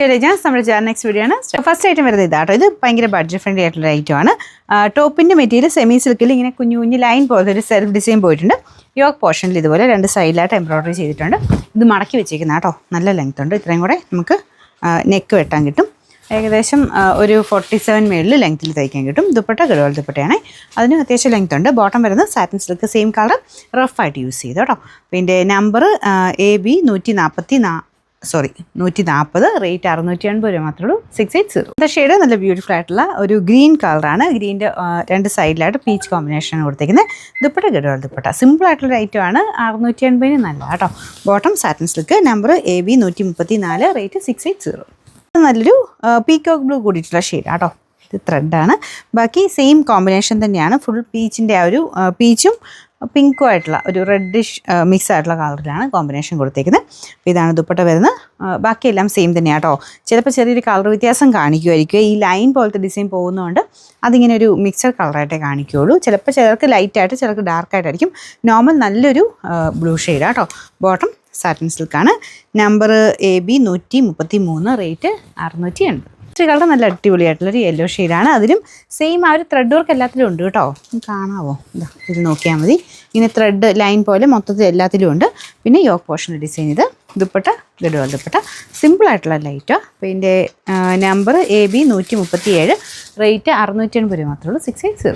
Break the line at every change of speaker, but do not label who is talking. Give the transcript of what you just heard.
നമ്മുടെ next video ആണ്. First item വരുന്നത് ഇതാട്ടോ. ഇത് ഭയങ്കര ബഡ്ജറ്റ് ഫ്രണ്ട്ലി ആയിട്ടുള്ള ഐറ്റം ആണ്. ടോപ്പിൻ്റെ മെറ്റീരിയൽ സെമി സിൽക്കിൽ ഇങ്ങനെ കുഞ്ഞു കുഞ്ഞു ലൈൻ പോലത്തെ ഒരു സെൽഫ് ഡിസൈൻ പോയിട്ടുണ്ട്. യോക്ക് പോർഷനിൽ ഇതുപോലെ രണ്ട് സൈഡിലായിട്ട് എംബ്രോയിഡറി ചെയ്തിട്ടുണ്ട്. ഇത് മടക്കി വെച്ചേക്കുന്ന കേട്ടോ, നല്ല ലെങ്ത് ഉണ്ട്. ഇത്രയും കൂടെ നമുക്ക് നെക്ക് വെട്ടാൻ കിട്ടും. ഏകദേശം ഒരു 47 മേളിൽ ലെങ്ത്തിൽ തയ്ക്കാൻ കിട്ടും. ദുപ്പട്ട ഗഡ്വാൾ ദുപ്പട്ടയാണ്. അതിന് അത്യാവശ്യം ലെങ്ത് ഉണ്ട്. ബോട്ടം വരുന്നത് സാറ്റിൻ സിൽക്ക് സെയിം കളർ റഫായിട്ട് യൂസ് ചെയ്തു കേട്ടോ. പിന്നെ നമ്പർ AB 140, റേറ്റ് 680 രൂപ മാത്രമേ ഉള്ളൂ. 680. ഇത് ഷെയ്ഡ് നല്ല ബ്യൂട്ടിഫുൾ ആയിട്ടുള്ള ഒരു ഗ്രീൻ കളറാണ്. ഗ്രീൻ്റെ രണ്ട് സൈഡിലായിട്ട് പീച്ച് കോമ്പിനേഷനാണ് കൊടുത്തേക്കുന്നത്. ദുപ്പട്ട ഗഡ്വാൾ ദുപ്പട്ട സിമ്പിൾ ആയിട്ടുള്ള ഐറ്റം ആണ്. 680 നല്ല കേട്ടോ. Bottom satin silk number AB 134, rate 680. നല്ലൊരു പീക്കോക്ക് ബ്ലൂ കൂടിയിട്ടുള്ള ഷെയ്ഡ് കേട്ടോ. ഇത് ത്രെഡാണ്. ബാക്കി സെയിം കോമ്പിനേഷൻ തന്നെയാണ്. ഫുൾ പീച്ചിൻ്റെ ആ ഒരു പീച്ചും പിങ്കും ആയിട്ടുള്ള ഒരു റെഡിഷ് മിക്സ് ആയിട്ടുള്ള കളറിലാണ് കോമ്പിനേഷൻ കൊടുത്തേക്കുന്നത്. അപ്പോൾ ഇതാണ് ദുപ്പട്ട വരുന്നത്. ബാക്കിയെല്ലാം സെയിം തന്നെയാണ് കേട്ടോ. ചിലപ്പോൾ ചെറിയൊരു കളർ വ്യത്യാസം കാണിക്കുമായിരിക്കും. ഈ ലൈൻ പോലത്തെ ഡിസൈൻ പോകുന്നതുകൊണ്ട് അതിങ്ങനെ ഒരു മിക്സഡ് കളറായിട്ടേ കാണിക്കുകയുള്ളൂ. ചിലപ്പോൾ ചിലർക്ക് ലൈറ്റായിട്ട് ചിലർക്ക് ഡാർക്കായിട്ടായിരിക്കും. നോർമൽ നല്ലൊരു ബ്ലൂ ഷെയ്ഡാണ് കേട്ടോ. ബോട്ടം സാറ്റിൻ സിൽക്കാണ്. Number AB 133, rate 680. കളർ നല്ല അടിപൊളിയായിട്ടുള്ളൊരു യെല്ലോ ഷെയ്ഡാണ്. അതിലും സെയിം ആ ഒരു ത്രെഡ് വർക്ക് എല്ലാത്തിലും ഉണ്ട് കേട്ടോ. കാണാവോ? ഇത് നോക്കിയാൽ മതി. ഇങ്ങനെ ത്രെഡ് ലൈൻ പോലെ മൊത്തത്തിൽ എല്ലാത്തിലും ഉണ്ട്. പിന്നെ യോക്ക് പോർഷൻ്റെ ഡിസൈൻ. ഇത് ദുപ്പട്ട ഗഡ്വാൾ ദുപ്പട്ട സിമ്പിളായിട്ടുള്ള ലൈറ്റ്. അപ്പോൾ ഇതിൻ്റെ നമ്പർ AB 137, റേറ്റ് 680 രൂപ മാത്രമേ ഉള്ളൂ. 680.